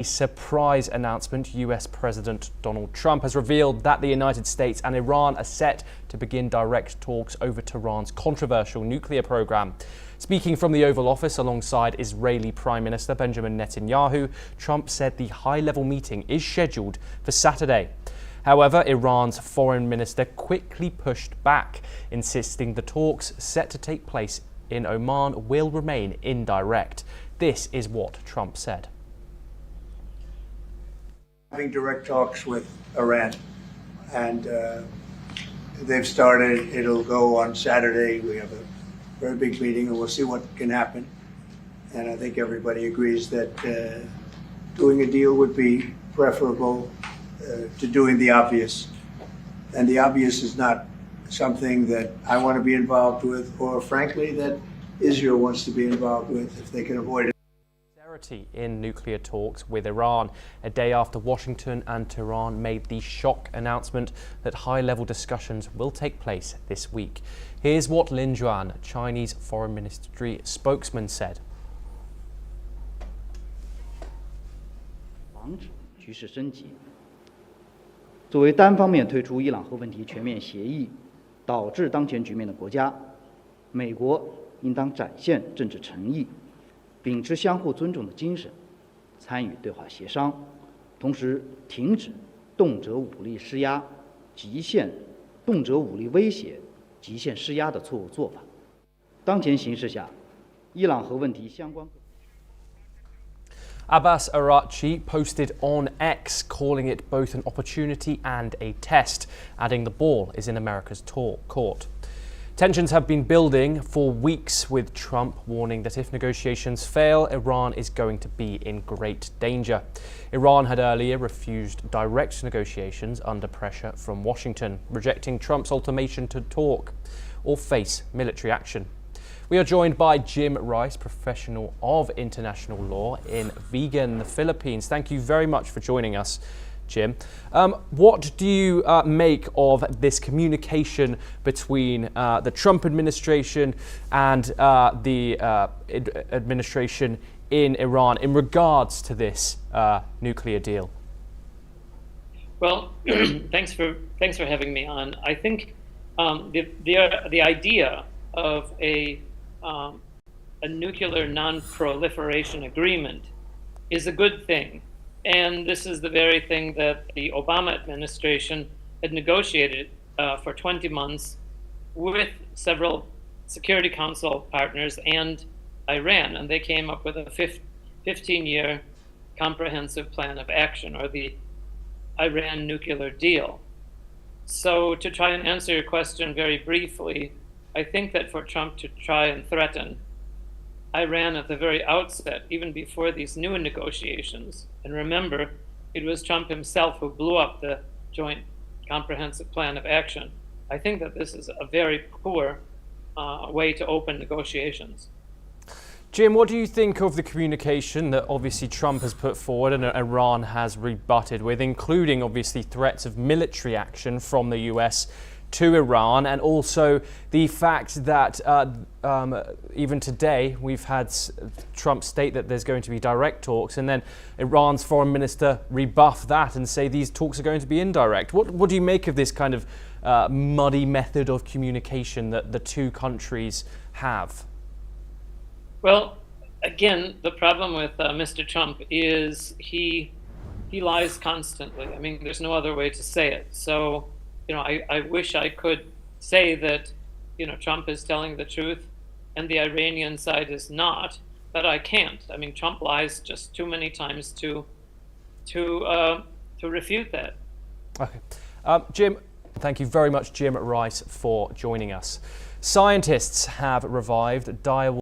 Surprise announcement. US President Donald Trump has revealed that the United States and Iran are set to begin direct talks over Tehran's controversial nuclear program. Speaking from the Oval Office alongside Israeli Prime Minister Benjamin Netanyahu, Trump said the high-level meeting is scheduled for Saturday. However, Iran's foreign minister quickly pushed back, insisting the talks set to take place in Oman will remain indirect. This is what Trump said. Having direct talks with Iran, and they've started. It'll go on Saturday. We have a very big meeting, and we'll see what can happen. And I think everybody agrees that doing a deal would be preferable to doing the obvious. And the obvious is not something that I want to be involved with, or frankly, that Israel wants to be involved with if they can avoid it. In nuclear talks with Iran, a day after Washington and Tehran made the shock announcement that high-level discussions will take place this week. Here's what Lin Juan, Chinese Foreign Ministry spokesman, said. 防止局势升级。作为单方面退出伊朗核问题全面协议，导致当前局面的国家，美国应当展现政治诚意。 秉持相互尊重的精神，参与对话协商，同时停止动辄武力施压、动辄武力威胁、极限施压的错误做法。当前形势下，伊朗核问题相关。 Abbas Araghchi posted on X, calling it both an opportunity and a test, adding the ball is in America's court. Tensions have been building for weeks, with Trump warning that if negotiations fail, Iran is going to be in great danger. Iran had earlier refused direct negotiations under pressure from Washington, rejecting Trump's ultimatum to talk or face military action. We are joined by Jim Rice, professional of international law in Vigan, the Philippines. Thank you very much for joining us, Jim. What do you make of this communication between the Trump administration and the administration in Iran in regards to this nuclear deal? Well, thanks for having me on. I think the idea of a nuclear non-proliferation agreement is a good thing. And this is the very thing that the Obama administration had negotiated for 20 months with several Security Council partners and Iran. And they came up with a 15-year comprehensive plan of action, or the Iran nuclear deal. So to try and answer your question very briefly, I think that for Trump to try and threaten Iran at the very outset, even before these new negotiations. And remember, it was Trump himself who blew up the Joint Comprehensive Plan of Action. I think that this is a very poor way to open negotiations. Jim, what do you think of the communication that obviously Trump has put forward and Iran has rebutted with, including obviously threats of military action from the US to Iran, and also the fact that even today we've had Trump state that there's going to be direct talks, and then Iran's foreign minister rebuff that and say these talks are going to be indirect. What do you make of this kind of muddy method of communication that the two countries have? Well, again, the problem with Mr. Trump is he lies constantly. I mean, there's no other way to say it. So, you know, I wish I could say that, you know, Trump is telling the truth and the Iranian side is not, but I can't. I mean, Trump lies just too many times to refute that. Okay. Jim, thank you very much, Jim Rice, for joining us. Scientists have revived dire